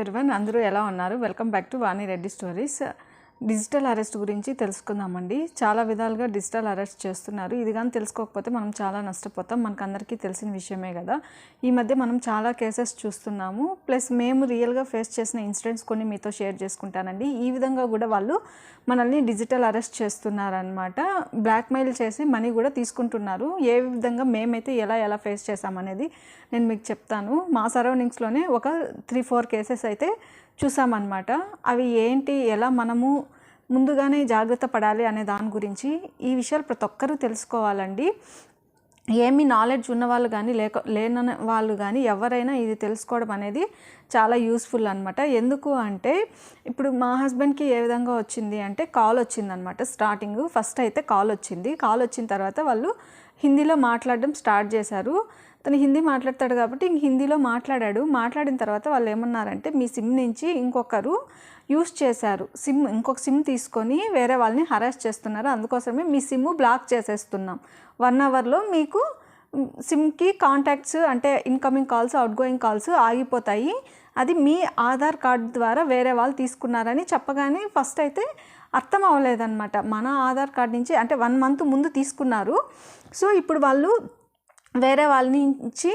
Everyone, అందరూ ఎలా ఉన్నారు? Welcome back to Vani Reddy stories. Digital arrest గురించి తెలుసుకుందామండి. చాలా విధాలుగా డిజిటల్ అరెస్ట్ చేస్తున్నారు. ఇది కానీ తెలుసుకోకపోతే మనం చాలా నష్టపోతాం. మనకందరికీ తెలిసిన విషయమే కదా. ఈ మధ్య మనం చాలా కేసెస్ చూస్తున్నాము. ప్లస్ మేము రియల్గా ఫేస్ చేసిన ఇన్సిడెంట్స్ కొన్ని మీతో షేర్ చేసుకుంటానండి. ఈ విధంగా కూడా వాళ్ళు మనల్ని డిజిటల్ అరెస్ట్ చేస్తున్నారనమాట. బ్లాక్మెయిల్ చేసి మనీ కూడా తీసుకుంటున్నారు. ఏ విధంగా మేమైతే ఎలా ఫేస్ చేసామనేది నేను మీకు చెప్తాను. మా సరౌండింగ్స్లోనే ఒక 3-4 కేసెస్ అయితే చూసామన్నమాట. అవి ఏంటి, ఎలా మనము ముందుగానే జాగ్రత్త పడాలి అనే దాని గురించి ఈ విషయాలు ప్రతి ఒక్కరూ తెలుసుకోవాలండి. ఏమి నాలెడ్జ్ ఉన్న వాళ్ళు కానీ లేని వాళ్ళు కానీ ఎవరైనా ఇది తెలుసుకోవడం అనేది చాలా యూస్ఫుల్ అనమాట. ఎందుకు అంటే ఇప్పుడు మా హస్బెండ్కి ఏ విధంగా వచ్చింది అంటే కాల్ వచ్చిందనమాట. స్టార్టింగ్ ఫస్ట్ అయితే కాల్ వచ్చిన తర్వాత వాళ్ళు హిందీలో మాట్లాడడం స్టార్ట్ చేశారు. తను హిందీ మాట్లాడతాడు కాబట్టి ఇంక హిందీలో మాట్లాడిన తర్వాత వాళ్ళు ఏమన్నారంటే మీ సిమ్ నుంచి ఇంకొకరు యూస్ చేశారు, ఇంకొక సిమ్ తీసుకొని వేరే వాళ్ళని హరాస్ చేస్తున్నారు, అందుకోసమే మీ సిమ్ బ్లాక్ చేసేస్తున్నాం. 1 అవర్లో మీకు సిమ్కి కాంటాక్ట్స్ అంటే incoming calls, out going calls ఆగిపోతాయి. అది మీ ఆధార్ కార్డు ద్వారా వేరే వాళ్ళు తీసుకున్నారని చెప్పగానే ఫస్ట్ అయితే అర్థం అవ్వలేదన్నమాట. మన ఆధార్ కార్డు నుంచి అంటే 1 మంత్ ముందు తీసుకున్నారు. సో ఇప్పుడు వాళ్ళు వేరే వాళ్ళ నుంచి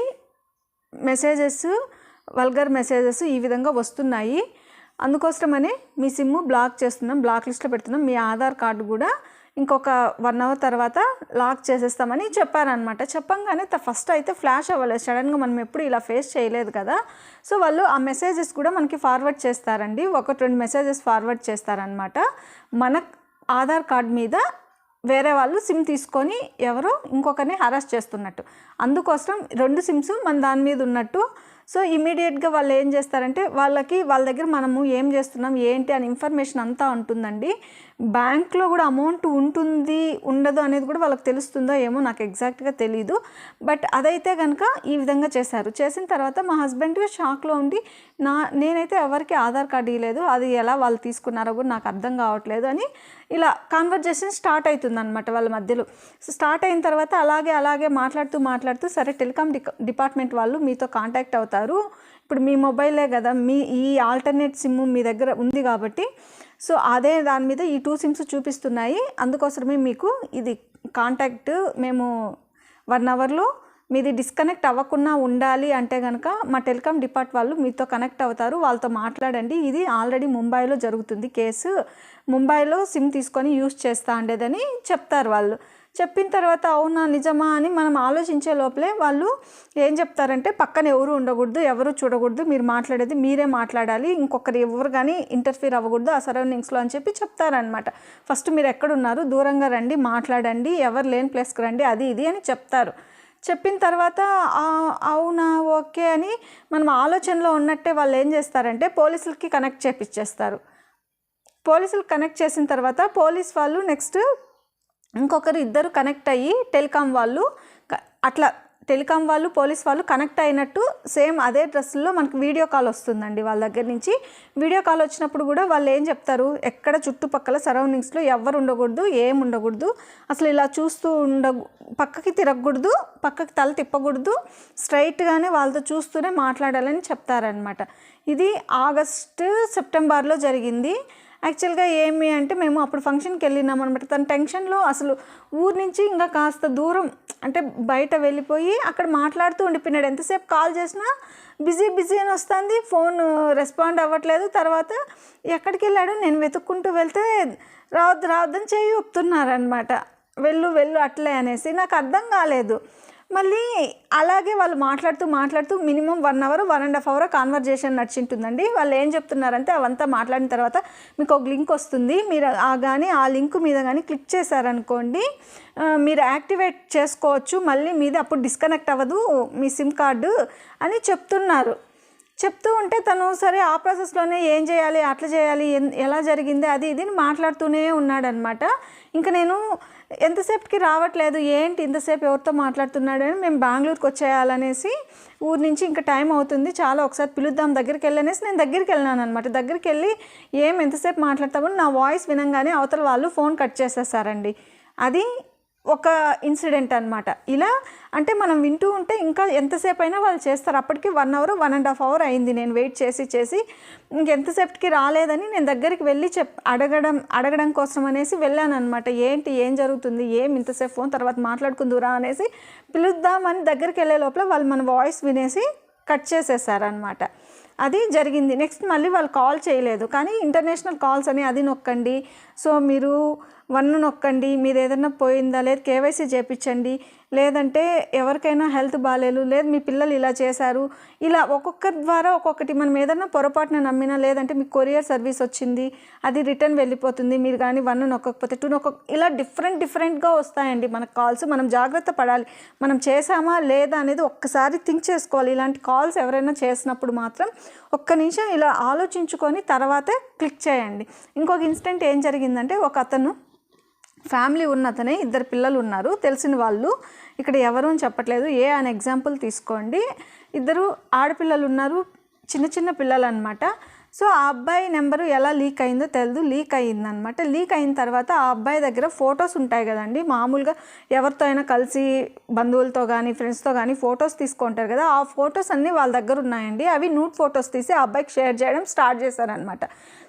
మెసేజెస్, వల్గర్ మెసేజెస్ ఈ విధంగా వస్తున్నాయి. అందుకోసమనే మీ సిమ్ బ్లాక్ చేస్తున్నాం, బ్లాక్ లిస్ట్లో పెడుతున్నాం, మీ ఆధార్ కార్డు కూడా ఇంకొక 1 అవర్ తర్వాత లాక్ చేసేస్తామని చెప్పారనమాట. చెప్పంగానే ఫస్ట్ అయితే ఫ్లాష్ అవ్వలేదు. సడన్గా మనం ఎప్పుడు ఇలా ఫేస్ చేయలేదు కదా. సో వాళ్ళు ఆ మెసేజెస్ కూడా మనకి ఫార్వర్డ్ చేస్తారండి. 1-2 మెసేజెస్ ఫార్వర్డ్ చేస్తారనమాట. మన ఆధార్ కార్డు మీద వేరే వాళ్ళు సిమ్ తీసుకొని ఎవరో ఇంకొకరిని హరాస్ చేస్తున్నట్టు, అందుకోసం 2 సిమ్స్ మన దాని మీద ఉన్నట్టు. సో ఇమీడియట్గా వాళ్ళు ఏం చేస్తారంటే వాళ్ళ దగ్గర మనము ఏం చేస్తున్నాం ఏంటి అని ఇన్ఫర్మేషన్ అంతా ఉంటుందండి. బ్యాంక్లో కూడా అమౌంట్ ఉంటుంది ఉండదు అనేది కూడా వాళ్ళకి తెలుస్తుందో ఏమో, నాకు ఎగ్జాక్ట్గా తెలీదు. బట్ అదైతే కనుక ఈ విధంగా చేసిన తర్వాత మా హస్బెండ్ షాక్లో ఉండి నేనైతే ఎవరికి ఆధార్ కార్డు ఇవ్వలేదు, అది ఎలా వాళ్ళు తీసుకున్నారో కూడా నాకు అర్థం కావట్లేదు అని ఇలా కాన్వర్జేషన్ స్టార్ట్ అవుతుంది అనమాట వాళ్ళ మధ్యలో. స్టార్ట్ అయిన తర్వాత అలాగే మాట్లాడుతూ సరే టెలికాం డిపార్ట్మెంట్ వాళ్ళు మీతో కాంటాక్ట్ అవుతారు. ఇప్పుడు మీ మొబైలే కదా, ఈ ఆల్టర్నేట్ సిమ్ మీ దగ్గర ఉంది కాబట్టి సో అదే దాని మీద ఈ 2 సిమ్స్ చూపిస్తున్నాయి. అందుకోసమే మీకు ఇది కాంటాక్ట్ మేము 1 అవర్లో మీది డిస్కనెక్ట్ అవ్వకుండా ఉండాలి అంటే కనుక మా టెలికాం డిపార్ట్ వాళ్ళు మీతో కనెక్ట్ అవుతారు, వాళ్ళతో మాట్లాడండి. ఇది ఆల్రెడీ ముంబైలో జరుగుతుంది కేసు, ముంబైలో సిమ్ తీసుకొని యూస్ చేస్తా ఉండేదని చెప్తారు వాళ్ళు. చెప్పిన తర్వాత అవునా నిజమా అని మనం ఆలోచించే లోపలే వాళ్ళు ఏం చెప్తారంటే పక్కన ఎవరు ఉండకూడదు, ఎవరు చూడకూడదు, మీరు మాట్లాడేది మీరే మాట్లాడాలి, ఇంకొకరు ఎవరు కానీ ఇంటర్ఫీర్ అవ్వకూడదు ఆ సరౌండింగ్స్లో అని చెప్తారనమాట. ఫస్ట్ మీరు ఎక్కడున్నారు దూరంగా రండి, మాట్లాడండి, ఎవరు లేని ప్లేస్కి రండి, అది ఇది అని చెప్తారు. చెప్పిన తర్వాత అవునా ఓకే అని మనం ఆలోచనలో ఉన్నట్టే వాళ్ళు ఏం చేస్తారంటే పోలీసులకి కనెక్ట్ చేపిచ్చేస్తారు. పోలీసులకు కనెక్ట్ చేసిన తర్వాత పోలీస్ వాళ్ళు నెక్స్ట్ ఇంకొకరు ఇద్దరు కనెక్ట్ అయ్యి టెలికాం వాళ్ళు పోలీస్ వాళ్ళు కనెక్ట్ అయినట్టు సేమ్ అదే డ్రెస్సుల్లో మనకు వీడియో కాల్ వస్తుందండి వాళ్ళ దగ్గర నుంచి. వీడియో కాల్ వచ్చినప్పుడు కూడా వాళ్ళు ఏం చెప్తారు, ఎక్కడ చుట్టుపక్కల సరౌండింగ్స్లో ఎవరు ఉండకూడదు, ఏం ఉండకూడదు, అసలు ఇలా చూస్తూ పక్కకి తిరగకూడదు, పక్కకి తల తిప్పకూడదు, స్ట్రైట్గానే వాళ్ళతో చూస్తూనే మాట్లాడాలని చెప్తారనమాట. ఇది సెప్టెంబర్లో జరిగింది. యాక్చువల్గా ఏమి అంటే మేము అప్పుడు ఫంక్షన్కి వెళ్ళినాం అనమాట. తన టెన్షన్లో అసలు ఊరు నుంచి ఇంకా కాస్త దూరం అంటే బయట వెళ్ళిపోయి అక్కడ మాట్లాడుతూ ఉండిపోయినాడు. ఎంతసేపు కాల్ చేసినా బిజీ అని వస్తుంది, ఫోన్ రెస్పాండ్ అవ్వట్లేదు. తర్వాత ఎక్కడికి వెళ్ళాడు నేను వెతుక్కుంటూ వెళ్తే రావద్దని చేయి ఊపుతున్నారనమాట. వెళ్ళు అట్లే అనేసి నాకు అర్థం కాలేదు. మళ్ళీ అలాగే వాళ్ళు మాట్లాడుతూ మినిమం 1 అవర్ 1.5 అవర్ కాన్వర్జేషన్ నడిచింటుందండి. వాళ్ళు ఏం చెప్తున్నారంటే అవంతా మాట్లాడిన తర్వాత మీకు ఒక లింక్ వస్తుంది, మీరు ఆ లింక్ మీద కానీ క్లిక్ చేశారనుకోండి మీరు యాక్టివేట్ చేసుకోవచ్చు, మళ్ళీ మీది అప్పుడు డిస్కనెక్ట్ అవ్వదు మీ సిమ్ కార్డు అని చెప్తూ ఉంటే తను సరే ఆ ప్రాసెస్లోనే ఏం చేయాలి, అట్లా చేయాలి, ఎలా జరిగింది అది ఇది మాట్లాడుతూనే ఉన్నాడనమాట. ఇంకా నేను ఎంతసేపుకి రావట్లేదు, ఏంటి ఇంతసేపు ఎవరితో మాట్లాడుతున్నాడని మేము బెంగళూరుకి వచ్చేయాలనేసి ఊరు నుంచి ఇంకా టైం అవుతుంది చాలా, ఒకసారి పిలుద్దాం దగ్గరికి వెళ్ళనేసి నేను దగ్గరికి వెళ్ళాను అనమాట. దగ్గరికి వెళ్ళి ఎంతసేపు మాట్లాడతామని నా వాయిస్ వినంగానే అవతల వాళ్ళు ఫోన్ కట్ చేసేసారండి. అది ఒక ఇన్సిడెంట్ అనమాట. ఇలా అంటే మనం వింటూ ఉంటే ఇంకా ఎంతసేపు అయినా వాళ్ళు చేస్తారు. అప్పటికి 1 అవర్ 1.5 అవర్ అయింది నేను వెయిట్ చేసి ఇంకెంతసేపటికి రాలేదని నేను దగ్గరికి వెళ్ళి అడగడం కోసం అనేసి వెళ్ళాను అనమాట. ఏంటి ఏం జరుగుతుంది, ఏం ఇంతసేపు ఫోన్ తర్వాత మాట్లాడుకుందురా అనేసి పిలుద్దామని దగ్గరికి వెళ్ళే లోపల వాళ్ళు మన వాయిస్ వినేసి కట్ చేసేసారనమాట. అది జరిగింది. నెక్స్ట్ మళ్ళీ వాళ్ళు కాల్ చేయలేదు, కానీ ఇంటర్నేషనల్ కాల్స్ అని అది నొక్కండి, సో మీరు 1 నొక్కండి, మీరు ఏదైనా పోయిందా లేదు కేవైసీ చేయించండి, లేదంటే ఎవరికైనా హెల్త్ బాగాలేదు, లేదు మీ పిల్లలు ఇలా చేశారు, ఇలా ఒక్కొక్కరి ద్వారా ఒక్కొక్కటి. మనం ఏదైనా పొరపాటున నమ్మినా, లేదంటే మీకు కొరియర్ సర్వీస్ వచ్చింది అది రిటర్న్ వెళ్ళిపోతుంది, మీరు కానీ 1 నొక్కకపోతే 2 ఇలా డిఫరెంట్గా వస్తాయండి మనకు కాల్స్. మనం జాగ్రత్త పడాలి, మనం చేసామా లేదా అనేది ఒక్కసారి థింక్ చేసుకోవాలి. ఇలాంటి కాల్స్ ఎవరైనా చేసినప్పుడు మాత్రం ఒక్క నిమిషం ఇలా ఆలోచించుకొని తర్వాతే క్లిక్ చేయండి. ఇంకొక ఇన్సిడెంట్ ఏం జరిగిందంటే, ఒక అతను ఫ్యామిలీ ఉన్నతనే 2 పిల్లలు ఉన్నారు, తెలిసిన వాళ్ళు, ఇక్కడ ఎవరు అని చెప్పట్లేదు, అనే ఎగ్జాంపుల్ తీసుకోండి. 2 ఆడపిల్లలు ఉన్నారు, చిన్న పిల్లలు అనమాట. సో ఆ అబ్బాయి నెంబరు ఎలా లీక్ అయిందో తెలియదు, లీక్ అయిందనమాట. లీక్ అయిన తర్వాత ఆ అబ్బాయి దగ్గర ఫొటోస్ ఉంటాయి కదండి, మామూలుగా ఎవరితో అయినా కలిసి బంధువులతో కానీ ఫ్రెండ్స్తో కానీ ఫొటోస్ తీసుకుంటారు కదా, ఆ ఫొటోస్ అన్నీ వాళ్ళ దగ్గర ఉన్నాయండి. అవి నూట్ ఫొటోస్ తీసి ఆ అబ్బాయికి షేర్ చేయడం స్టార్ట్ చేశారనమాట.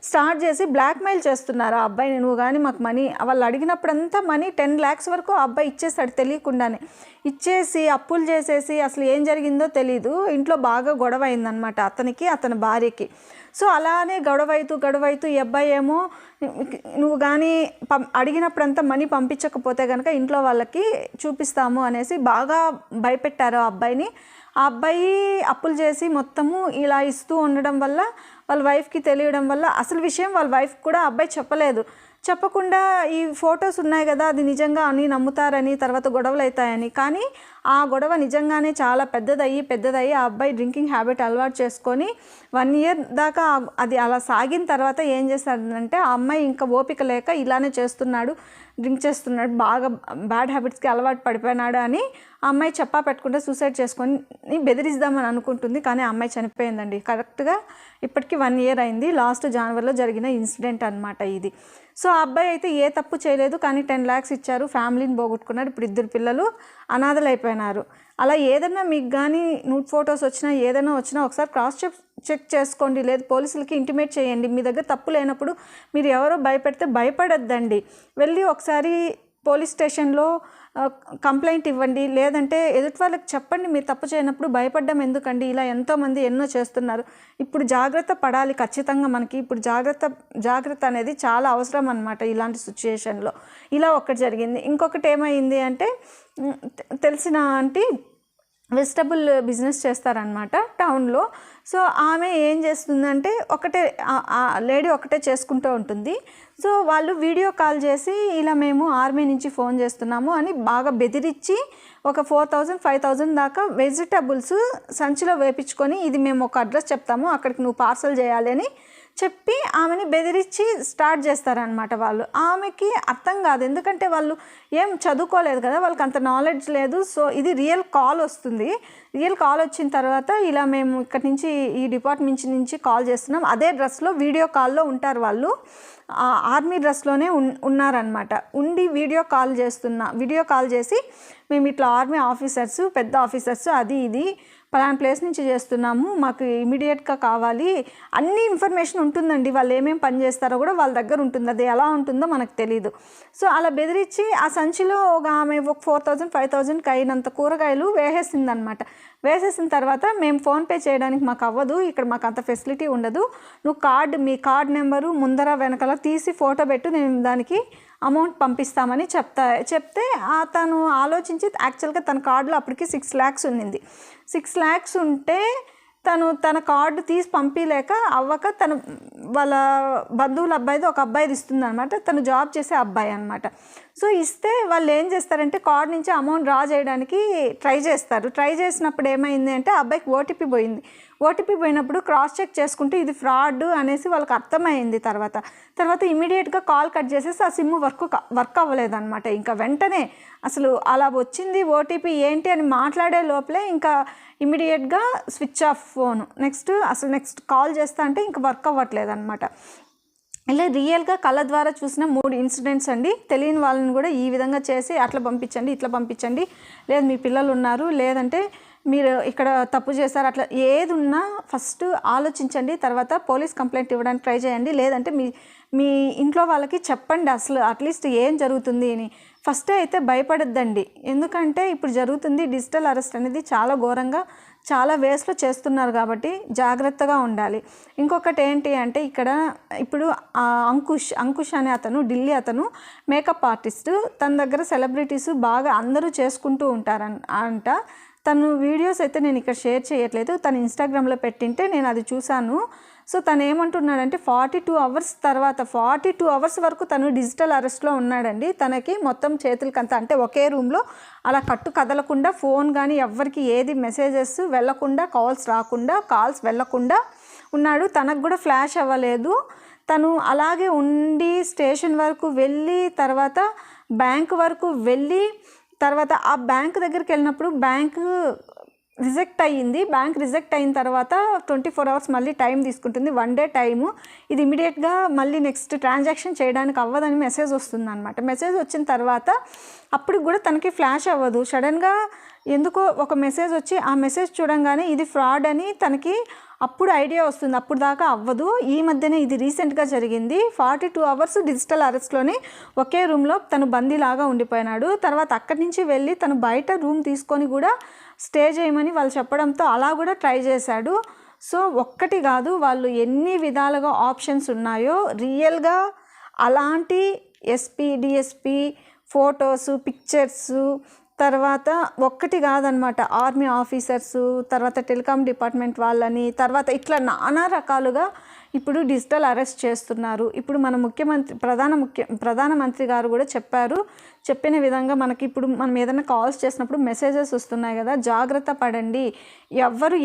స్టార్ట్ చేసి బ్లాక్మెయిల్ చేస్తున్నారు ఆ అబ్బాయిని, నువ్వు కానీ మాకు మనీ, వాళ్ళు అడిగినప్పుడంతా మనీ 10 lakhs వరకు ఆ అబ్బాయి ఇచ్చేస్తాడు తెలియకుండానే. ఇచ్చేసి అప్పులు చేసేసి అసలు ఏం జరిగిందో తెలీదు, ఇంట్లో బాగా గొడవ అయిందనమాట అతనికి అతని భార్యకి. సో అలానే గొడవైతూ ఈ అబ్బాయి ఏమో నువ్వు కానీ అడిగినప్పుడంతా మనీ పంపించకపోతే కనుక ఇంట్లో వాళ్ళకి చూపిస్తాము అనేసి బాగా భయపెట్టారు ఆ అబ్బాయిని. ఆ అబ్బాయి అప్పులు చేసి మొత్తము ఇలా ఇస్తూ ఉండడం వల్ల వాళ్ళ వైఫ్కి తెలియడం వల్ల, అసలు విషయం వాళ్ళ వైఫ్ కూడా అబ్బాయి చెప్పకుండా ఈ ఫొటోస్ ఉన్నాయి కదా అది నిజంగా అని నమ్ముతారని, తర్వాత గొడవలు అవుతాయని. కానీ ఆ గొడవ నిజంగానే చాలా పెద్దదయ్యి ఆ అబ్బాయి డ్రింకింగ్ హ్యాబిట్ అలవాటు చేసుకొని 1 year దాకా అది అలా సాగిన తర్వాత ఏం చేశాడంటే, ఆ అమ్మాయి ఇంకా ఓపిక లేక ఇలానే చేస్తున్నాడు, డ్రింక్ చేస్తున్నాడు, బాగా బ్యాడ్ హ్యాబిట్స్కి అలవాటు పడిపోయినాడు అని ఆ అమ్మాయి పెట్టుకుంటే సూసైడ్ చేసుకొని బెదిరిద్దామని అనుకుంటుంది. కానీ ఆ అమ్మాయి చనిపోయిందండి. కరెక్ట్గా ఇప్పటికీ 1 year అయింది. లాస్ట్ జనవరిలో జరిగిన ఇన్సిడెంట్ అనమాట ఇది. సో ఆ అబ్బాయి అయితే ఏ తప్పు చేయలేదు, కానీ 10 lakhs ఇచ్చారు, ఫ్యామిలీని పోగొట్టుకున్నాడు, ఇప్పుడు 2 పిల్లలు అనాథలు అయిపోయినారు. అలా ఏదైనా మీకు కానీ నూట్ ఫొటోస్ వచ్చినా ఏదైనా వచ్చినా ఒకసారి క్రాస్ చెక్ చేసుకోండి, లేదు పోలీసులకి ఇంటిమేట్ చేయండి. మీ దగ్గర తప్పు లేనప్పుడు మీరు ఎవరో భయపెడితే భయపడద్దండి, వెళ్ళి ఒకసారి పోలీస్ స్టేషన్లో కంప్లైంట్ ఇవ్వండి, లేదంటే ఎదుటి వాళ్ళకి చెప్పండి. మీరు తప్పు చేయనప్పుడు భయపడ్డం ఎందుకండి, ఇలా ఎంతోమంది ఎన్నో చేస్తున్నారు. ఇప్పుడు జాగ్రత్త పడాలి ఖచ్చితంగా, మనకి ఇప్పుడు జాగ్రత్త అనేది చాలా అవసరం అనమాట ఇలాంటి సిచ్యుయేషన్లో. ఇలా ఒకటి జరిగింది. ఇంకొకటి ఏమైంది అంటే, తెలిసిన ఆంటీ వెజిటబుల్ బిజినెస్ చేస్తారనమాట టౌన్లో. సో ఆమె ఏం చేస్తుందంటే, లేడీ ఒకటే చేసుకుంటూ ఉంటుంది. సో వాళ్ళు వీడియో కాల్ చేసి ఇలా మేము ఆర్మీ నుంచి ఫోన్ చేస్తున్నాము అని బాగా బెదిరించి ఒక 4,000-5,000 దాకా వెజిటబుల్స్ సంచిలో వేపించుకొని, ఇది మేము ఒక అడ్రస్ చెప్తాము అక్కడికి నువ్వు పార్సల్ చేయాలి అని చెప్పి ఆమెని బెదిరించి స్టార్ట్ చేస్తారనమాట. వాళ్ళు ఆమెకి అర్థం కాదు, ఎందుకంటే వాళ్ళు ఏం చదువుకోలేదు కదా, వాళ్ళకి అంత నాలెడ్జ్ లేదు. సో ఇది రియల్ కాల్ వస్తుంది. రియల్ కాల్ వచ్చిన తర్వాత ఇలా మేము ఇక్కడ నుంచి ఈ డిపార్ట్మెంట్ నుంచి కాల్ చేస్తున్నాం, అదే డ్రెస్లో వీడియో కాల్లో ఉంటారు వాళ్ళు, ఆర్మీ డ్రెస్లోనే ఉన్నారనమాట. ఉండి వీడియో కాల్ చేసి మేము ఇట్లా ఆర్మీ ఆఫీసర్స్, పెద్ద ఆఫీసర్స్, అది ఇది పలానా ప్లేస్ నుంచి చేస్తున్నాము, మాకు ఇమీడియట్గా కావాలి, అన్ని ఇన్ఫర్మేషన్ ఉంటుందండి. వాళ్ళు ఏమేమి పని చేస్తారో కూడా వాళ్ళ దగ్గర ఉంటుంది, అది ఎలా ఉంటుందో మనకు తెలీదు. సో అలా బెదిరించి ఆ సంచిలో ఆమె ఒక 4,000-5,000కి అయినంత కూరగాయలు వేసేసిందనమాట. వేసేసిన తర్వాత, మేము ఫోన్పే చేయడానికి మాకు అవ్వదు, ఇక్కడ మాకు అంత ఫెసిలిటీ ఉండదు, నువ్వు మీ కార్డ్ నెంబరు ముందర వెనకాల తీసి ఫోటో పెట్టు, నేను దానికి అమౌంట్ పంపిస్తామని చెప్తే తను ఆలోచించి, యాక్చువల్గా తన కార్డులో అప్పటికి 6 lakhs ఉన్నింది. 6 lakhs ఉంటే తన కార్డు తీసి పంపించలేక అవ్వక వాళ్ళ బంధువుల అబ్బాయిది ఒక అబ్బాయిది ఇస్తుంది అనమాట, తను జాబ్ చేసే అబ్బాయి అనమాట. సో ఇస్తే వాళ్ళు ఏం చేస్తారంటే, కార్డు నుంచి అమౌంట్ డ్రా చేయడానికి ట్రై చేసినప్పుడు ఏమైంది అంటే, ఆ అబ్బాయికి ఓటీపీ పోయినప్పుడు క్రాస్ చెక్ చేసుకుంటే ఇది ఫ్రాడ్ అనేసి వాళ్ళకి అర్థమైంది. తర్వాత ఇమీడియట్గా కాల్ కట్ చేసేసి ఆ సిమ్ వర్క్ అవ్వలేదన్నమాట. ఇంకా వెంటనే అసలు అలా వచ్చింది ఓటీపీ ఏంటి అని మాట్లాడే లోపలే ఇంకా ఇమీడియట్గా switch off phone. Next call చేస్తా అంటే ఇంకా వర్క్ అవ్వట్లేదు అనమాట. ఇలా రియల్గా కళ్ళ ద్వారా చూసిన 3 ఇన్సిడెంట్స్ అండి. తెలియని వాళ్ళని కూడా ఈ విధంగా చేసి అట్లా పంపించండి, ఇట్లా పంపించండి, లేదు మీ పిల్లలు ఉన్నారు, లేదంటే మీరు ఇక్కడ తప్పు చేశారు, అట్లా ఏది ఉన్నా ఫస్ట్ ఆలోచించండి. తర్వాత పోలీస్ కంప్లైంట్ ఇవ్వడానికి ట్రై చేయండి. లేదంటే మీ ఇంట్లో వాళ్ళకి చెప్పండి అసలు అట్లీస్ట్ ఏం జరుగుతుంది అని. ఫస్ట్ అయితే భయపడద్దండి, ఎందుకంటే ఇప్పుడు జరుగుతుంది డిజిటల్ అరెస్ట్ అనేది చాలా ఘోరంగా చాలా వేస్లో చేస్తున్నారు కాబట్టి జాగ్రత్తగా ఉండాలి. ఇంకొకటి ఏంటి అంటే ఇప్పుడు అంకుష్ అనే అతను ఢిల్లీ అతను మేకప్ ఆర్టిస్టు. తన దగ్గర సెలబ్రిటీస్ బాగా అందరూ చేసుకుంటూ ఉంటారంట. తను వీడియోస్ అయితే నేను ఇక్కడ షేర్ చేయట్లేదు, తను ఇన్స్టాగ్రామ్లో పెట్టింటే నేను అది చూశాను. సో తను ఏమంటున్నాడంటే 42 అవర్స్ తర్వాత 42 అవర్స్ వరకు తను డిజిటల్ అరెస్ట్లో ఉన్నాడండి. తనకి మొత్తం చేతులకంతా అంటే ఒకే రూమ్లో అలా కదలకుండా, ఫోన్ కానీ ఎవ్వరికి ఏది మెసేజెస్ వెళ్ళకుండా, కాల్స్ వెళ్ళకుండా ఉన్నాడు. తనకు కూడా ఫ్లాష్ అవ్వలేదు. తను అలాగే ఉండి స్టేషన్ వరకు వెళ్ళి, తర్వాత బ్యాంక్ వరకు వెళ్ళి, తర్వాత ఆ బ్యాంక్ దగ్గరికి వెళ్ళినప్పుడు బ్యాంక్ రిజెక్ట్ అయ్యింది. బ్యాంక్ రిజెక్ట్ అయిన తర్వాత 24 అవర్స్ మళ్ళీ టైం తీసుకుంటుంది, 1 డే టైము. ఇది ఇమీడియట్గా మళ్ళీ నెక్స్ట్ ట్రాన్సాక్షన్ చేయడానికి అవ్వదని మెసేజ్ వస్తుంది అనమాట. మెసేజ్ వచ్చిన తర్వాత అప్పుడు కూడా తనకి ఫ్లాష్ అవ్వదు. సడన్గా ఎందుకో ఒక మెసేజ్ వచ్చి ఆ మెసేజ్ చూడంగానే ఇది ఫ్రాడ్ అని తనకి అప్పుడు ఐడియా వస్తుంది. అప్పుడు దాకా అవ్వదు. ఈ మధ్యనే ఇది రీసెంట్గా జరిగింది. 42 అవర్స్ డిజిటల్ అరెస్ట్లోనే ఒకే రూమ్లో తను బందీలాగా ఉండిపోయినాడు. తర్వాత అక్కడి నుంచి వెళ్ళి తను బయట రూమ్ తీసుకొని కూడా స్టే చేయమని వాళ్ళు చెప్పడంతో అలా కూడా ట్రై చేశాడు. సో ఒక్కటి కాదు, వాళ్ళు ఎన్ని విధాలుగా ఆప్షన్స్ ఉన్నాయో రియల్గా అలాంటి డిఎస్పి ఫొటోసు, పిక్చర్సు, తర్వాత ఒక్కటి కాదనమాట, ఆర్మీ ఆఫీసర్సు, తర్వాత టెలికాం డిపార్ట్మెంట్ వాళ్ళని, తర్వాత ఇట్లా నానా రకాలుగా ఇప్పుడు డిజిటల్ అరెస్ట్ చేస్తున్నారు. ఇప్పుడు మన ప్రధానమంత్రి గారు కూడా చెప్పిన విధంగా మనకి ఇప్పుడు మనం ఏదైనా కాల్స్ చేసినప్పుడు మెసేజెస్ వస్తున్నాయి కదా, జాగ్రత్త పడండి. ఎవ్వరు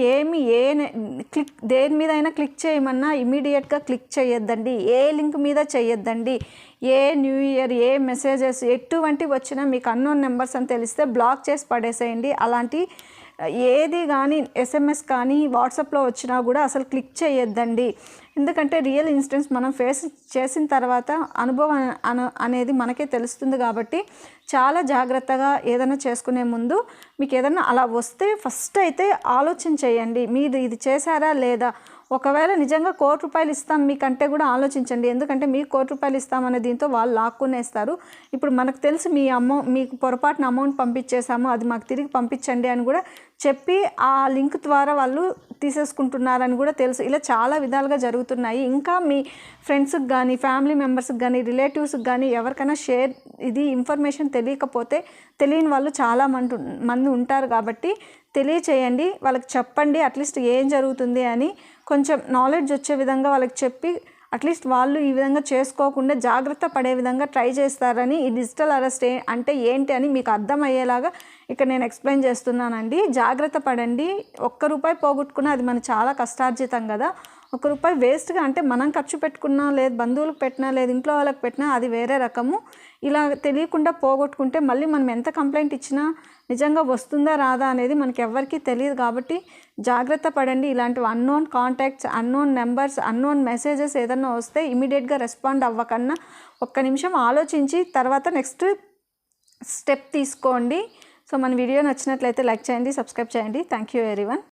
దేని మీద అయినా క్లిక్ చేయమన్నా ఇమీడియట్గా క్లిక్ చేయొద్దండి, ఏ లింక్ మీద చేయొద్దండి. A new year A messages ఎటువంటివి వచ్చినా మీకు అన్నోన్ నెంబర్స్ అని తెలిస్తే బ్లాక్ చేసి పడేసేయండి. అలాంటి ఏది కానీ SMS కానీ వాట్సాప్లో వచ్చినా కూడా అసలు క్లిక్ చేయొద్దండి. ఎందుకంటే రియల్ ఇన్సిడెంట్స్ మనం ఫేస్ చేసిన తర్వాత అనుభవం అనేది మనకే తెలుస్తుంది కాబట్టి చాలా జాగ్రత్తగా ఏదైనా చేసుకునే ముందు మీకు ఏదైనా అలా వస్తే ఫస్ట్ అయితే ఆలోచన చేయండి, మీరు ఇది చేశారా లేదా. ఒకవేళ నిజంగా ₹1,00,00,000 ఇస్తాం మీకంటే కూడా ఆలోచించండి, ఎందుకంటే మీకు ₹1,00,00,000 ఇస్తామనే దీంతో వాళ్ళు లాక్కునేస్తారు. ఇప్పుడు మనకు తెలుసు మీకు పొరపాటున అమౌంట్ పంపించేసాము, అది మాకు తిరిగి పంపించండి అని కూడా చెప్పి ఆ లింక్ ద్వారా వాళ్ళు తీసేసుకుంటున్నారని కూడా తెలుసు. ఇలా చాలా విధాలుగా జరుగుతున్నాయి. ఇంకా మీ ఫ్రెండ్స్కి కానీ, ఫ్యామిలీ మెంబర్స్కి కానీ, రిలేటివ్స్కి కానీ ఎవరికైనా ఇది ఇన్ఫర్మేషన్ తెలియకపోతే, తెలియని వాళ్ళు చాలా మంది ఉంటారు కాబట్టి తెలియచేయండి, వాళ్ళకి చెప్పండి. అట్లీస్ట్ ఏం జరుగుతుంది అని కొంచెం నాలెడ్జ్ వచ్చే విధంగా వాళ్ళకి చెప్పి అట్లీస్ట్ వాళ్ళు ఈ విధంగా చేసుకోకుండా జాగ్రత్త పడే విధంగా ట్రై చేస్తారని, ఈ డిజిటల్ అరెస్ట్ అంటే ఏంటి అని మీకు అర్థమయ్యేలాగా ఇక్కడ నేను ఎక్స్ప్లెయిన్ చేస్తున్నానండి. జాగ్రత్త పడండి. ₹1 పోగొట్టుకున్నా అది మన చాలా కష్టార్జితం కదా. ₹1 వేస్ట్గా అంటే మనం ఖర్చు పెట్టుకున్నా, లేదు బంధువులకు పెట్టినా, లేదు ఇంట్లో వాళ్ళకి పెట్టినా అది వేరే రకము. ఇలా తెలియకుండా పోగొట్టుకుంటే మళ్ళీ మనం ఎంత కంప్లైంట్ ఇచ్చినా నిజంగా వస్తుందా రాదా అనేది మనకి ఎవరికీ తెలియదు కాబట్టి జాగ్రత్త పడండి. ఇలాంటివి unknown contacts, unknown numbers, unknown messages ఏదన్నా వస్తే ఇమీడియట్గా రెస్పాండ్ అవ్వకన్నా 1 నిమిషం ఆలోచించి తర్వాత నెక్స్ట్ స్టెప్ తీసుకోండి. సో మన వీడియో నచ్చినట్లయితే లైక్ చేయండి, సబ్స్క్రైబ్ చేయండి. Thank you everyone.